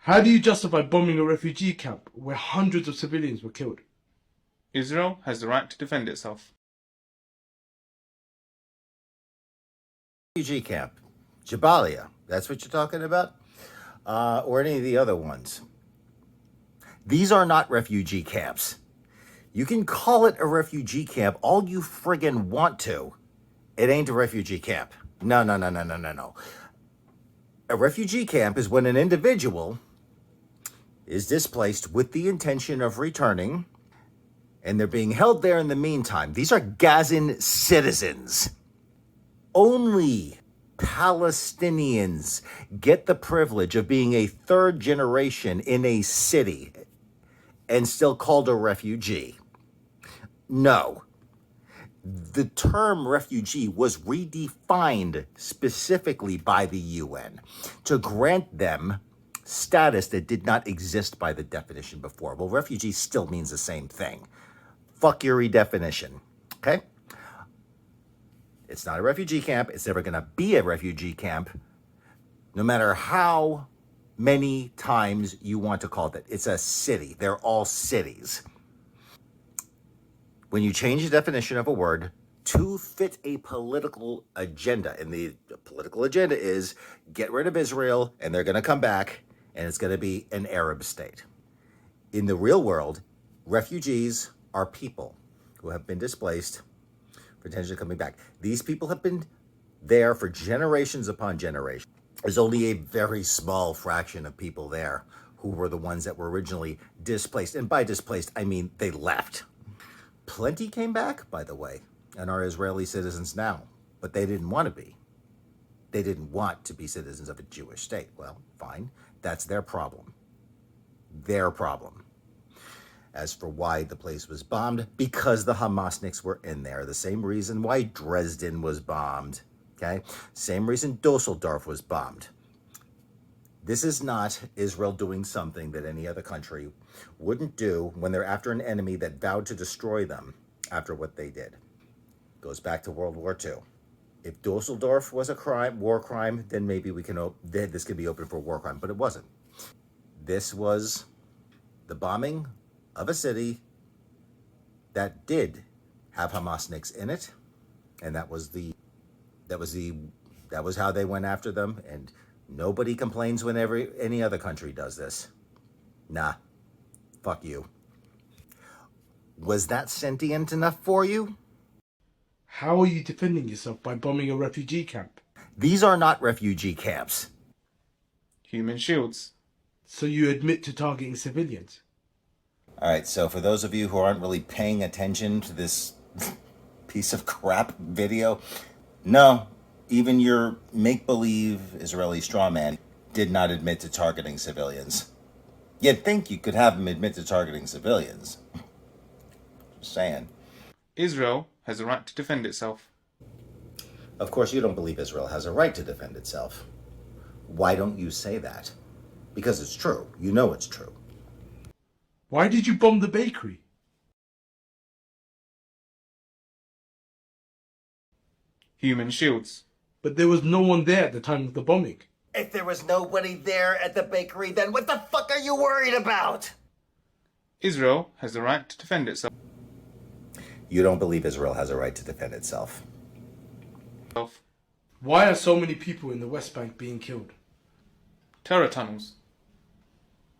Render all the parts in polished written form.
How do you justify bombing a refugee camp where hundreds of civilians were killed? Israel has the right to defend itself. Refugee camp. Jabalia, that's what you're talking about? Or any of the other ones. These are not refugee camps. You can call it a refugee camp all you friggin' want to. It ain't a refugee camp. No. A refugee camp is when an individual is displaced with the intention of returning, and they're being held there in the meantime. These are Gazan citizens. Only Palestinians get the privilege of being a third generation in a city and still called a refugee. No. The term refugee was redefined specifically by the UN to grant them status that did not exist by the definition before. Well, refugee still means the same thing. Fuck your redefinition, okay? It's not a refugee camp. It's never going to be a refugee camp, no matter how many times you want to call it that. It's a city. They're all cities. When you change the definition of a word to fit a political agenda, and the political agenda is get rid of Israel, and they're going to come back, and it's going to be an Arab state. In the real world, refugees are people who have been displaced, potentially coming back. These people have been there for generations upon generations. There's only a very small fraction of people there who were the ones that were originally displaced. And by displaced, I mean they left. Plenty came back, by the way, and are Israeli citizens now, but they didn't want to be. They didn't want to be citizens of a Jewish state. Well, fine. That's their problem. Their problem. As for why the place was bombed, because the Hamasniks were in there. The same reason why Dresden was bombed. Okay? Same reason Dusseldorf was bombed. This is not Israel doing something that any other country wouldn't do when they're after an enemy that vowed to destroy them after what they did. Goes back to World War II. If Dusseldorf was a crime, war crime, then maybe this could be open for war crime, but it wasn't. This was the bombing of a city that did have Hamasniks in it, and that was how they went after them, and nobody complains when any other country does this. Nah, fuck you. Was that sentient enough for you? How are you defending yourself by bombing a refugee camp? These are not refugee camps. Human shields. So you admit to targeting civilians? All right, so for those of you who aren't really paying attention to this piece of crap video, no, even your make-believe Israeli strawman did not admit to targeting civilians. You'd think you could have him admit to targeting civilians. Just saying. Israel has a right to defend itself. Of course, you don't believe Israel has a right to defend itself. Why don't you say that? Because it's true. You know it's true. Why did you bomb the bakery? Human shields. But there was no one there at the time of the bombing. If there was nobody there at the bakery, then what the fuck are you worried about? Israel has the right to defend itself. You don't believe Israel has a right to defend itself. Why are so many people in the West Bank being killed? Terror tunnels.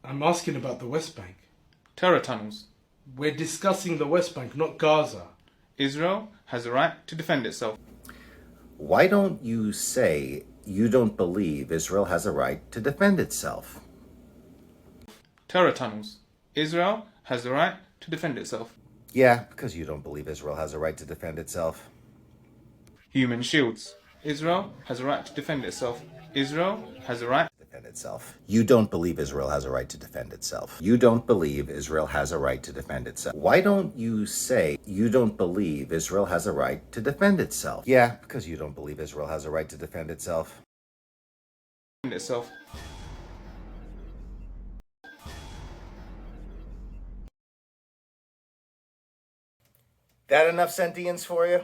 I'm asking about the West Bank. Terror tunnels. We're discussing the West Bank, not Gaza. Israel has a right to defend itself. Why don't you say you don't believe Israel has a right to defend itself? Terror tunnels. Israel has the right to defend itself. Yeah, because you don't believe Israel has a right to defend itself. Human shields. Israel has a right to defend itself. Israel has a right to defend itself. You don't believe Israel has a right to defend itself. You don't believe Israel has a right to defend itself. Why don't you say you don't believe Israel has a right to defend itself? Yeah, because you don't believe Israel has a right to defend itself. That enough sentience for you?